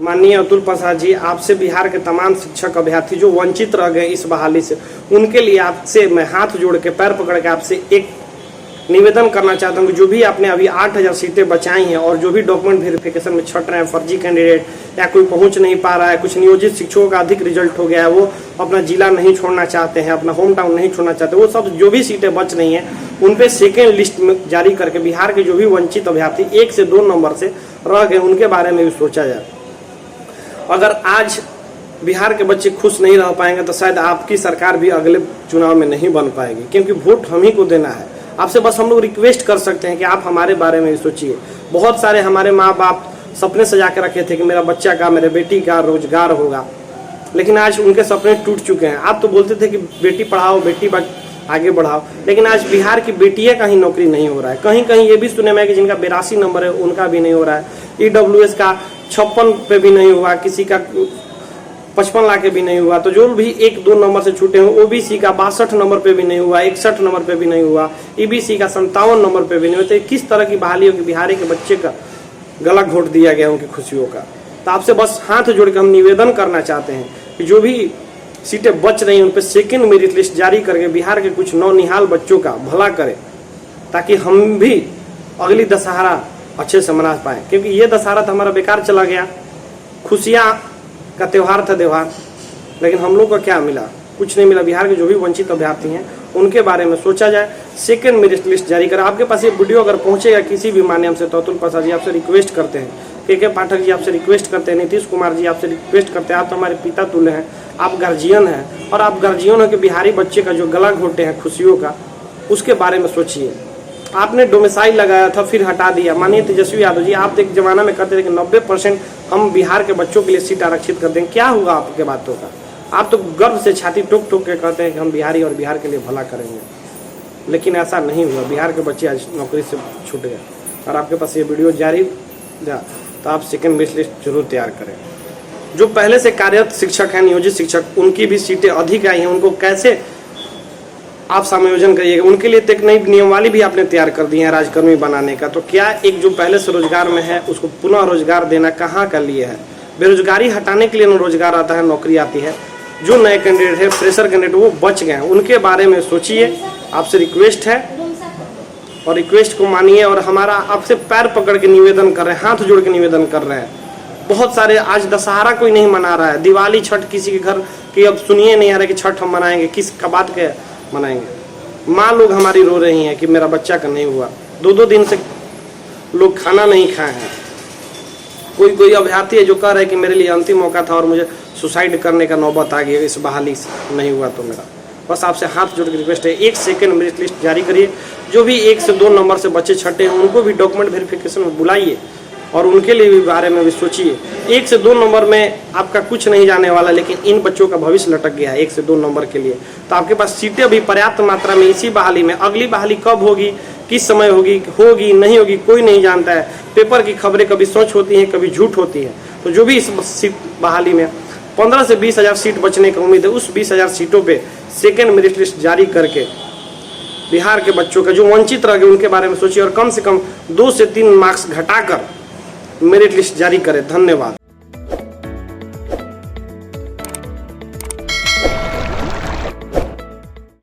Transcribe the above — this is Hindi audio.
माननीय अतुल प्रसाद जी, आपसे बिहार के तमाम शिक्षक अभ्यर्थी जो वंचित रह गए इस बहाली से, उनके लिए आपसे मैं हाथ जोड़ के पैर पकड़ के आपसे एक निवेदन करना चाहता हूँ कि जो भी आपने अभी 8000 सीटें बचाई हैं और जो भी डॉक्यूमेंट वेरिफिकेशन में छट रहे हैं, फर्जी कैंडिडेट या कोई पहुंच नहीं पा रहा है, कुछ नियोजित शिक्षकों का अधिक रिजल्ट हो गया है, वो अपना जिला नहीं छोड़ना चाहते हैं, अपना होम टाउन नहीं छोड़ना चाहते, वो सब जो भी सीटें बच रही हैं उन पे सेकेंड लिस्ट में जारी करके बिहार के जो भी वंचित अभ्यर्थी 1 से 2 नंबर से रह गए उनके बारे में भी सोचा जाए। अगर आज बिहार के बच्चे खुश नहीं रह पाएंगे तो शायद आपकी सरकार भी अगले चुनाव में नहीं बन पाएगी, क्योंकि वोट हम ही को देना है। आपसे बस हम लोग रिक्वेस्ट कर सकते हैं कि आप हमारे बारे में भी सोचिए। बहुत सारे हमारे माँ बाप सपने सजा के रखे थे कि मेरा बच्चा का, मेरे बेटी का रोजगार होगा, लेकिन आज उनके सपने टूट चुके हैं। आप तो बोलते थे कि बेटी पढ़ाओ, बेटी आगे बढ़ाओ, लेकिन आज बिहार की बेटियां का ही नौकरी नहीं हो रहा है। कहीं कहीं ये भी सुने में कि जिनका 82 नंबर है उनका भी नहीं हो रहा है, EWS का 56 पे भी नहीं हुआ, किसी का 55 लाख भी नहीं हुआ। तो जो भी 1-2 नंबर से छूटे हैं, OBC का 62 नंबर पे भी नहीं हुआ, 61 नंबर पे भी नहीं हुआ, EBC का 57 नंबर पे भी नहीं हुआ। तो किस तरह की बहाली होगी? बिहारी के बच्चे का गला घोट दिया गया उनकी खुशियों का। तो आपसे बस हाथ जोड़ के हम निवेदन करना चाहते हैं कि जो भी सीटें बच रही हैं उन पर सेकेंड मेरिट लिस्ट जारी करके बिहार के कुछ नौनिहाल बच्चों का भला करें, ताकि हम भी अगली दशहरा अच्छे से मना पाए। क्योंकि ये दशहरा तो हमारा बेकार चला गया, खुशियाँ का त्यौहार था त्योहार, लेकिन हम लोग को क्या मिला? कुछ नहीं मिला। बिहार के जो भी वंचित अभ्यर्थी हैं उनके बारे में सोचा जाए, सेकेंड मेरिट लिस्ट जारी करें। आपके पास ये वीडियो अगर पहुंचेगा किसी भी माध्यम से तो अतुल प्रसाद जी आपसे रिक्वेस्ट करते हैं, के पाठक जी आपसे रिक्वेस्ट करते हैं, नीतीश कुमार जी आपसे रिक्वेस्ट करते हैं, आप तो हमारे पिता तुल्य हैं, आप गार्जियन हैं, और आप गार्जियन हो कि बिहारी बच्चे का जो गला घोटे हैं खुशियों का, उसके बारे में सोचिए। आपने डोमिसाइल लगाया था फिर हटा दिया। माननीय तेजस्वी यादव जी, आप एक जमाना में कहते थे कि 90% हम बिहार के बच्चों के लिए सीट आरक्षित कर देंगे। क्या हुआ आपके बातों का? आप तो गर्व से छाती ठोक ठोक के कहते हैं कि हम बिहारी और बिहार के लिए भला करेंगे, लेकिन ऐसा नहीं हुआ। बिहार के बच्चे आज नौकरी से छूट गए। और आपके पास ये वीडियो जारी तो आप सेकेंड मेरिट लिस्ट जरूर तैयार करें। जो पहले से कार्यरत शिक्षक हैं, नियोजित शिक्षक, उनकी भी सीटें अधिक आई हैं, उनको कैसे आप समायोजन करिएगा? उनके लिए एक नई नियमावली भी आपने तैयार कर दी है राजकर्मी बनाने का। तो क्या एक जो पहले से रोजगार में है उसको पुनः रोजगार देना कहाँ का लिए है? बेरोजगारी हटाने के लिए न रोजगार आता है, नौकरी आती है। जो नए कैंडिडेट है, फ्रेशर कैंडिडेट, वो बच गए हैं, उनके बारे में सोचिए। आपसे रिक्वेस्ट है और रिक्वेस्ट को मानिए, और हमारा आपसे पैर पकड़ के निवेदन कर रहे हैं, हाथ जोड़ के निवेदन कर रहे हैं। बहुत सारे आज दशहरा कोई नहीं मना रहा है, दिवाली छठ किसी के घर की अब सुनिए नहीं आ रहा कि छठ हम मनाएंगे, किस का बात के मनाएंगे। माँ लोग हमारी रो रही हैं कि मेरा बच्चा का नहीं हुआ, 2-2 दिन से लोग खाना नहीं खाए हैं। कोई अभ्यर्थी है जो कह रहे हैं कि मेरे लिए अंतिम मौका था और मुझे सुसाइड करने का नौबत आ गया, इस बहाली से नहीं हुआ तो मेरा। बस आपसे हाथ जोड़ के रिक्वेस्ट है, एक सेकेंड मेरिट लिस्ट जारी करिए। जो भी 1 से 2 नंबर से बच्चे छटे हैं उनको भी डॉक्यूमेंट वेरिफिकेशन में बुलाइए और उनके लिए भी बारे में भी सोचिए। 1 से 2 नंबर में आपका कुछ नहीं जाने वाला, लेकिन इन बच्चों का भविष्य लटक गया है 1 से 2 नंबर के लिए। तो आपके पास सीटें भी पर्याप्त मात्रा में इसी बहाली में। अगली बहाली कब होगी, किस समय होगी नहीं होगी, कोई नहीं जानता है। पेपर की खबरें कभी सच होती हैं, कभी झूठ होती है। तो जो भी इस बहाली में 15 से 20,000 सीट बचने का उम्मीद है, उस 20,000 सीटों पे सेकेंड मेरिट लिस्ट जारी करके बिहार के बच्चों का जो वंचित रह गए उनके बारे में सोचिए, और कम से कम 2 से 3 मार्क्स घटाकर मेरिट लिस्ट जारी करें। धन्यवाद।